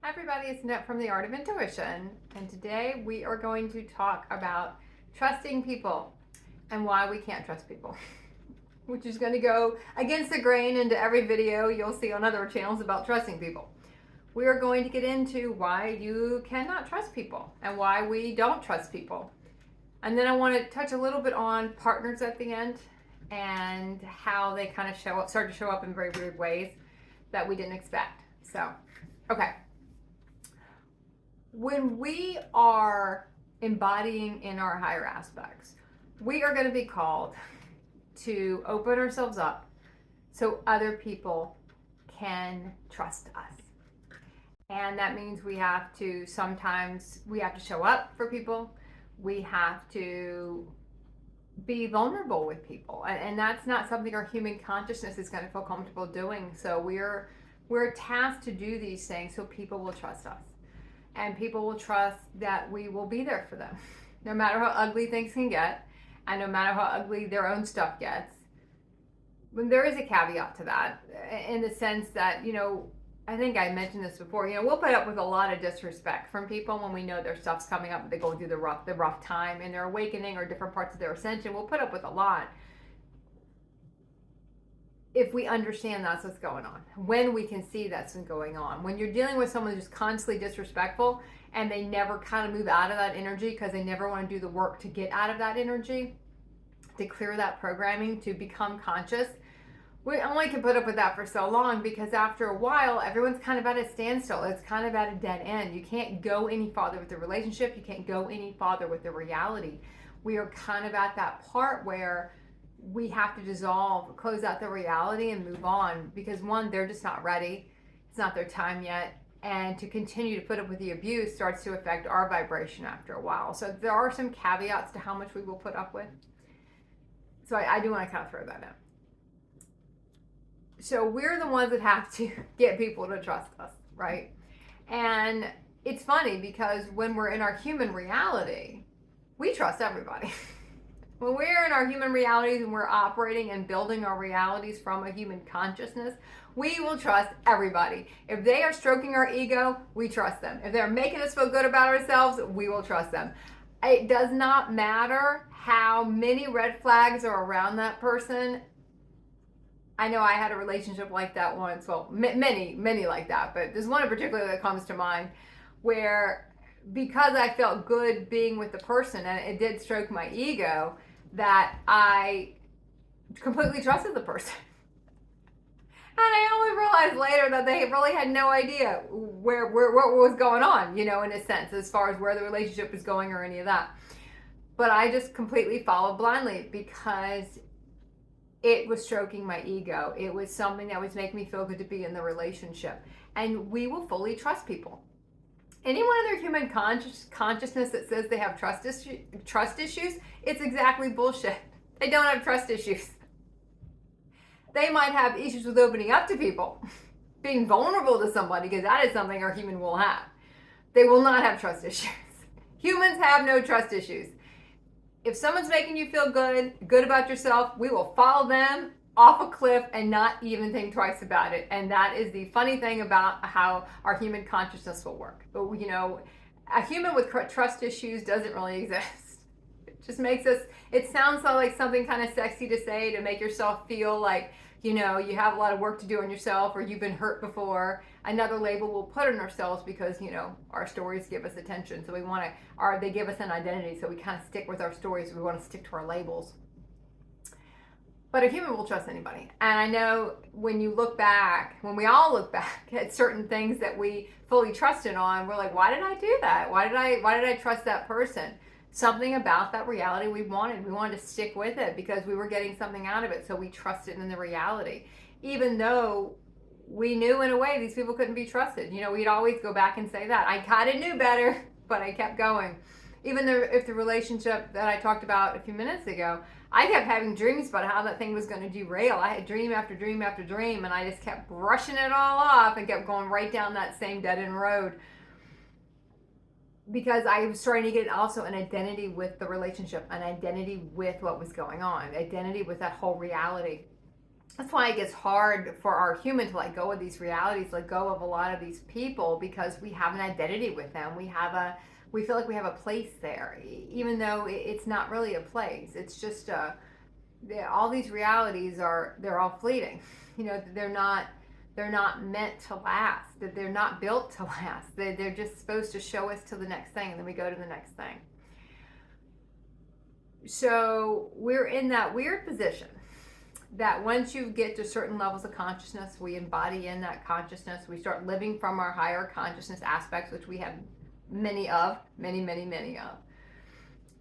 Hi everybody, it's Annette from The Art of Intuition, and today we are going to talk about trusting people and why we can't trust people, which is going to go against the grain into every video you'll see on other channels about trusting people. We are going to get into why you cannot trust people and why we don't trust people. And then I want to touch a little bit on partners at the end and how they kind of start to show up in very weird ways that we didn't expect. So, okay. When we are embodying in our higher aspects, we are going to be called to open ourselves up so other people can trust us. And that means we have to show up for people. We have to be vulnerable with people. And that's not something our human consciousness is going to feel comfortable doing. So we're tasked to do these things so people will trust us. And people will trust that we will be there for them, no matter how ugly things can get, and no matter how ugly their own stuff gets. When there is a caveat to that, in the sense that, I think I mentioned this before, we'll put up with a lot of disrespect from people when we know their stuff's coming up, they're going through the rough time in their awakening or different parts of their ascension. We'll put up with a lot if we understand that's what's going on, when we can see that's what's going on. When you're dealing with someone who's constantly disrespectful and they never kind of move out of that energy because they never want to do the work to get out of that energy, to clear that programming, to become conscious, we only can put up with that for so long, because after a while, everyone's kind of at a standstill. It's kind of at a dead end. You can't go any farther with the relationship. You can't go any farther with the reality. We are kind of at that part where we have to dissolve, close out the reality and move on, because one, they're just not ready. It's not their time yet. And to continue to put up with the abuse starts to affect our vibration after a while. So there are some caveats to how much we will put up with. So I do want to kind of throw that in. So we're the ones that have to get people to trust us, right? And it's funny because when we're in our human reality, we trust everybody. When we're in our human realities and we're operating and building our realities from a human consciousness, we will trust everybody. If they are stroking our ego, we trust them. If they're making us feel good about ourselves, we will trust them. It does not matter how many red flags are around that person. I know I had a relationship like that once. Well, many like that, but there's one in particular that comes to mind where, because I felt good being with the person and it did stroke my ego, that I completely trusted the person. And I only realized later that they really had no idea where what was going on, in a sense, as far as where the relationship was going or any of that. But I just completely followed blindly because it was stroking my ego. It was something that was making me feel good to be in the relationship. And we will fully trust people. Anyone in their human consciousness that says they have trust issues, it's exactly bullshit. They don't have trust issues. They might have issues with opening up to people, being vulnerable to somebody, because that is something our human will have. They will not have trust issues. Humans have no trust issues. If someone's making you feel good about yourself, we will follow them off a cliff and not even think twice about it. And that is the funny thing about how our human consciousness will work. But a human with trust issues doesn't really exist. It just makes us, it sounds like something kind of sexy to say to make yourself feel like, you have a lot of work to do on yourself, or you've been hurt before. Another label we'll put on ourselves because, our stories give us attention. So they give us an identity. So we kind of stick with our stories. We want to stick to our labels. But a human will trust anybody. And I know when we all look back at certain things that we fully trusted on, we're like, why did I do that? Why did I trust that person? Something about that reality we wanted to stick with it because we were getting something out of it. So we trusted in the reality, even though we knew in a way these people couldn't be trusted. We'd always go back and say that. I kind of knew better, but I kept going. Even if the relationship that I talked about a few minutes ago, I kept having dreams about how that thing was going to derail. I had dream after dream after dream, and I just kept brushing it all off and kept going right down that same dead-end road, because I was trying to get also an identity with the relationship, an identity with what was going on, identity with that whole reality. That's why it gets hard for our human to let go of these realities, let go of a lot of these people, because we have an identity with them. We feel like we have a place there, even though it's not really a place. It's just all these realities they're all fleeting. You know, they're not meant to last. They're not built to last. They're just supposed to show us to the next thing, and then we go to the next thing. So we're in that weird position that once you get to certain levels of consciousness, we embody in that consciousness. We start living from our higher consciousness aspects, which we have many of, many of.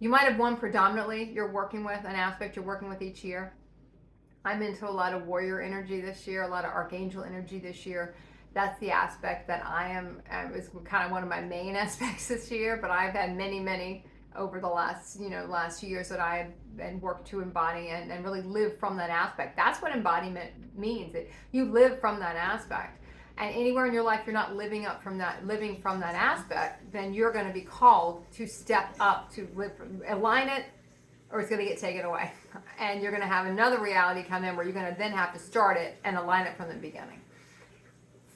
You might have one predominantly you're working with, an aspect you're working with each year. I'm into a lot of warrior energy this year, a lot of archangel energy this year. That's the aspect that I am, is kind of one of my main aspects this year, but I've had many over the last years that I've been worked to embody and really live from that aspect. That's what embodiment means. You live from that aspect. And anywhere in your life you're not living from that aspect, then you're going to be called to step up, to align it, or it's going to get taken away. And you're going to have another reality come in where you're going to then have to start it and align it from the beginning.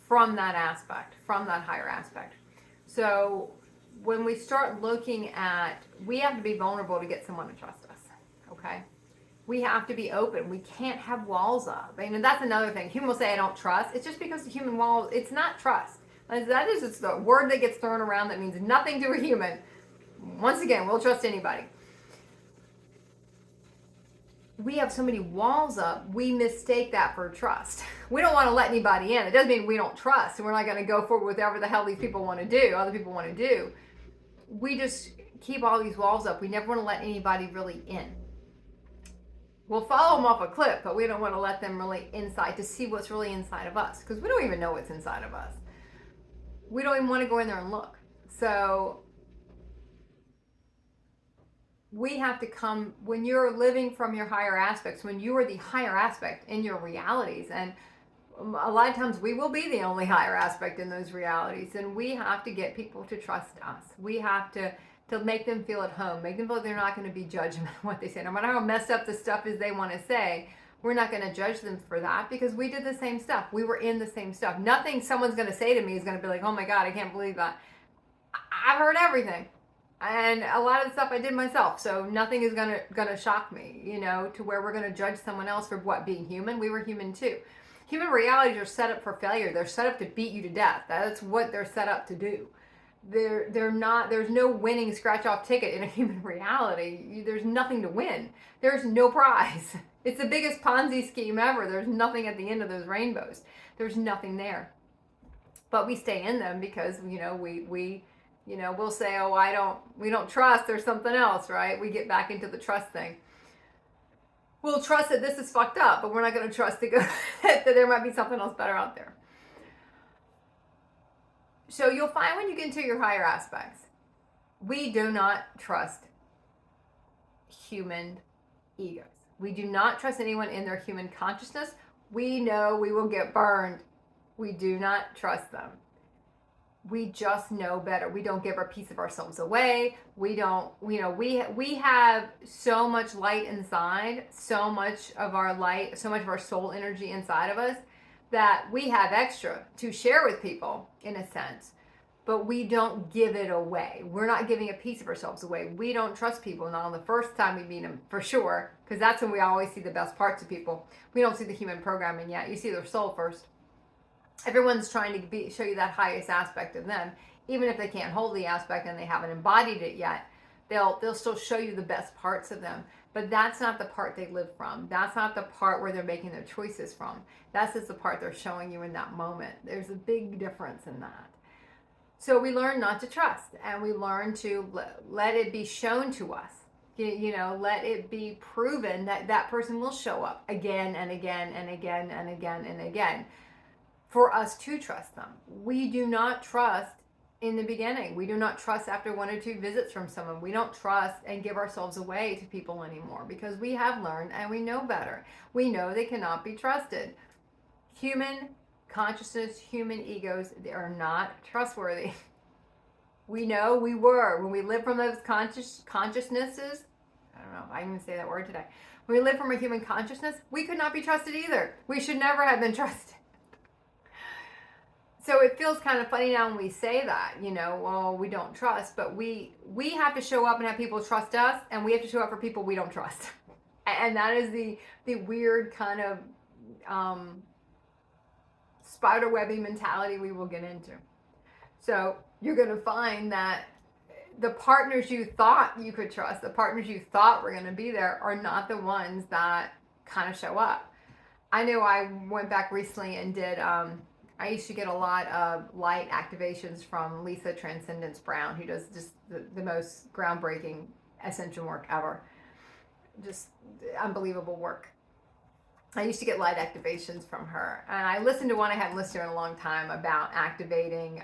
From that aspect, from that higher aspect. So when we start looking at, we have to be vulnerable to get someone to trust us, okay? We have to be open. We can't have walls up. I mean, that's another thing. Humans say, I don't trust. It's just because the human wall, it's not trust. That is just the word that gets thrown around that means nothing to a human. Once again, we'll trust anybody. We have so many walls up, we mistake that for trust. We don't want to let anybody in. It doesn't mean we don't trust, and we're not going to go forward with whatever the hell these people want to do, other people want to do. We just keep all these walls up. We never want to let anybody really in. We'll follow them off a cliff, but we don't want to let them really inside to see what's really inside of us, because we don't even know what's inside of us. We don't even want to go in there and look. So we have to come, when you're living from your higher aspects, when you are the higher aspect in your realities, and a lot of times we will be the only higher aspect in those realities, and we have to get people to trust us. We have to make them feel at home, make them feel like they're not going to be judged on what they say. No matter how messed up the stuff is they want to say, we're not going to judge them for that, because we did the same stuff. We were in the same stuff. Nothing someone's going to say to me is going to be like, oh my God, I can't believe that. I've heard everything. And a lot of the stuff I did myself, so nothing is gonna shock me, to where we're gonna judge someone else for what, being human. We were human too. Human realities are set up for failure. They're set up to beat you to death. That's what they're set up to do. They're not. There's no winning scratch off ticket in a human reality. There's nothing to win. There's no prize. It's the biggest Ponzi scheme ever. There's nothing at the end of those rainbows. There's nothing there. But we stay in them because we'll say, oh, we don't trust, there's something else, right? We get back into the trust thing. We'll trust that this is fucked up, but we're not going to trust that there might be something else better out there. So you'll find when you get into your higher aspects, we do not trust human egos. We do not trust anyone in their human consciousness. We know we will get burned. We do not trust them. We just know better. We don't give a piece of ourselves away. We don't, we have so much light inside, so much of our light, so much of our soul energy inside of us that we have extra to share with people in a sense, but we don't give it away. We're not giving a piece of ourselves away. We don't trust people. Now, the first time we meet them, for sure, because that's when we always see the best parts of people. We don't see the human programming yet. You see their soul first. Everyone's trying to show you that highest aspect of them. Even if they can't hold the aspect and they haven't embodied it yet, they'll still show you the best parts of them. But that's not the part they live from. That's not the part where they're making their choices from. That's just the part they're showing you in that moment. There's a big difference in that. So we learn not to trust, and we learn to let it be shown to us. Let it be proven that that person will show up again and again and again and again and again, for us to trust them. We do not trust in the beginning. We do not trust after 1 or 2 visits from someone. We don't trust and give ourselves away to people anymore, because we have learned and we know better. We know they cannot be trusted. Human consciousness, human egos, they are not trustworthy. We know we were. When we lived from those consciousnesses, I don't know if I can even say that word today. When we live from a human consciousness, we could not be trusted either. We should never have been trusted. So it feels kind of funny now when we say that, well, we don't trust, but we have to show up and have people trust us, and we have to show up for people we don't trust. And that is the weird kind of spiderwebby mentality we will get into. So you're going to find that the partners you thought you could trust, the partners you thought were going to be there, are not the ones that kind of show up. I know I went back recently and did, I used to get a lot of light activations from Lisa Transcendence Brown, who does just the most groundbreaking ascension work ever. Just unbelievable work. I used to get light activations from her. And I listened to one I hadn't listened to in a long time about activating,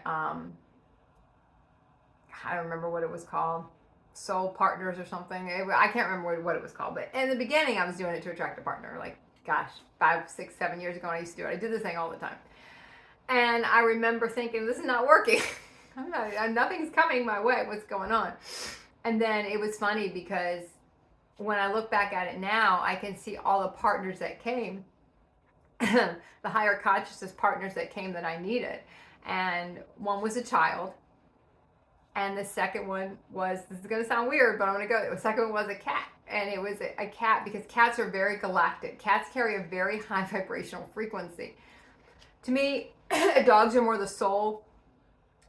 I don't remember what it was called, soul partners or something. I can't remember what it was called. But in the beginning, I was doing it to attract a partner. Like, gosh, 5, 6, 7 years ago, I used to do it. I did this thing all the time. And I remember thinking, this is not working. Nothing's coming my way. What's going on? And then it was funny because when I look back at it now, I can see all the partners that came, the higher consciousness partners that came that I needed. And one was a child. And the second one was, this is going to sound weird, but I'm going to go. The second one was a cat. And it was a cat because cats are very galactic. Cats carry a very high vibrational frequency. To me, dogs are more the soul,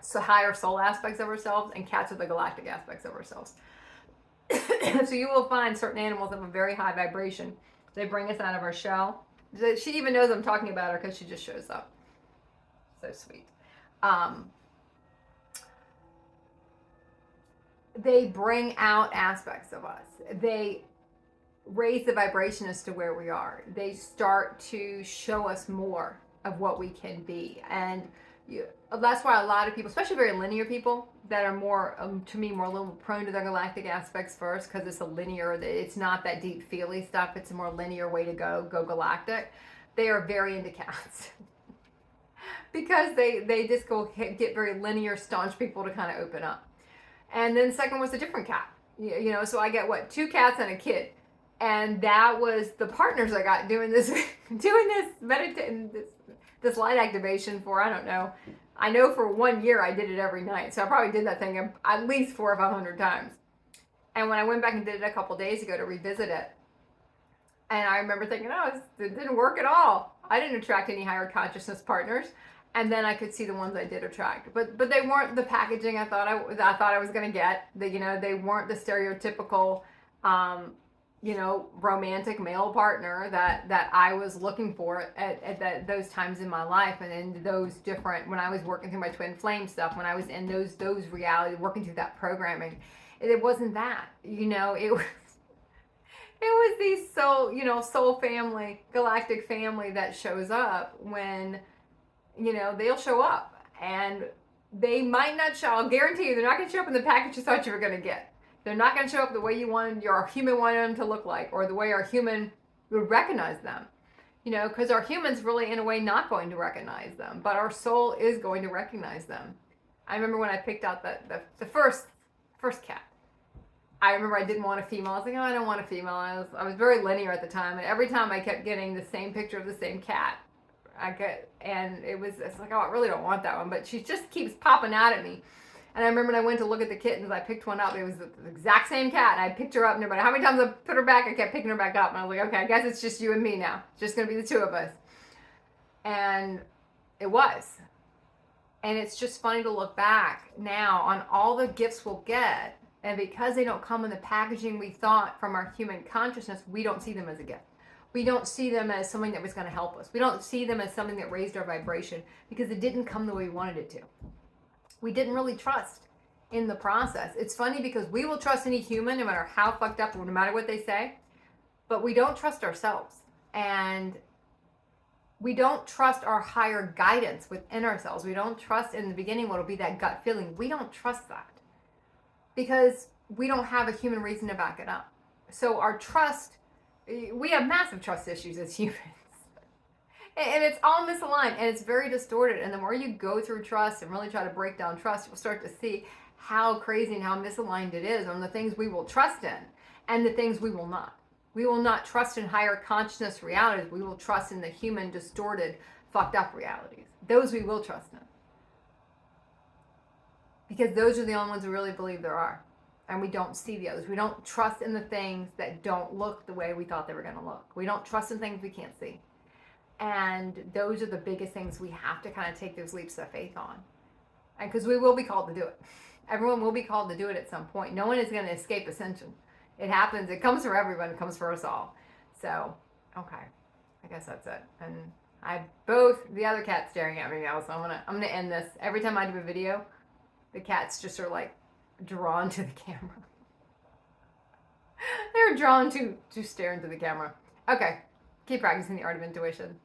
so higher soul aspects of ourselves, and cats are the galactic aspects of ourselves. So you will find certain animals have a very high vibration. They bring us out of our shell. She even knows I'm talking about her because she just shows up. So sweet. They bring out aspects of us. They raise the vibration as to where we are. They start to show us more of what we can be. And that's why a lot of people, especially very linear people that are more, to me, more a little prone to their galactic aspects first, because it's a linear, it's not that deep feely stuff. It's a more linear way to go galactic. They are very into cats. Because they just get very linear, staunch people to kind of open up. And then second was a different cat. So I get 2 cats and a kid. And that was the partners I got doing this meditating, this light activation for, I don't know. I know for 1 year I did it every night. So I probably did that thing at least 400 or 500 times. And when I went back and did it a couple days ago to revisit it, and I remember thinking, it didn't work at all. I didn't attract any higher consciousness partners. And then I could see the ones I did attract, but they weren't the packaging I thought I was going to get. They weren't the stereotypical, romantic male partner that I was looking for at those times in my life, and in those different, when I was working through my twin flame stuff, when I was in those reality, working through that programming, it wasn't that. It was these soul family, galactic family that shows up when. They'll show up, and they might not show. I'll guarantee you, they're not going to show up in the package you thought you were going to get. They're not going to show up the way your human wanted them to look like, or the way our human would recognize them. Because our human's really, in a way, not going to recognize them, but our soul is going to recognize them. I remember when I picked out the first cat. I remember I didn't want a female. I was like, I don't want a female. I was very linear at the time, and every time I kept getting the same picture of the same cat. It's like, I really don't want that one, but she just keeps popping out at me. And I remember when I went to look at the kittens, I picked one up. It was the exact same cat, and I picked her up, no matter how many times I put her back, I kept picking her back up. And I was like, okay, I guess it's just you and me now. It's just going to be the 2 of us. And it was. And it's just funny to look back now on all the gifts we'll get, and because they don't come in the packaging we thought from our human consciousness, we don't see them as a gift. We don't see them as something that was going to help us. We don't see them as something that raised our vibration, because it didn't come the way we wanted it to. We didn't really trust in the process. It's funny because we will trust any human, no matter how fucked up, or no matter what they say, but we don't trust ourselves. And we don't trust our higher guidance within ourselves. We don't trust in the beginning what'll be that gut feeling. We don't trust that because we don't have a human reason to back it up. So our trust, we have massive trust issues as humans. And it's all misaligned, and it's very distorted. And the more you go through trust and really try to break down trust, you'll start to see how crazy and how misaligned it is on the things we will trust in and the things we will not. We will not trust in higher consciousness realities. We will trust in the human, distorted, fucked up realities. Those we will trust in. Because those are the only ones we really believe there are. And we don't see the others. We don't trust in the things that don't look the way we thought they were going to look. We don't trust in things we can't see. And those are the biggest things we have to kind of take those leaps of faith on. And because we will be called to do it. Everyone will be called to do it at some point. No one is going to escape ascension. It happens. It comes for everyone. It comes for us all. So, okay. I guess that's it. And the other cat's staring at me now, so I'm gonna end this. Every time I do a video, the cats just are like drawn to the camera. They're drawn to stare into the camera. Okay. Keep practicing the art of intuition.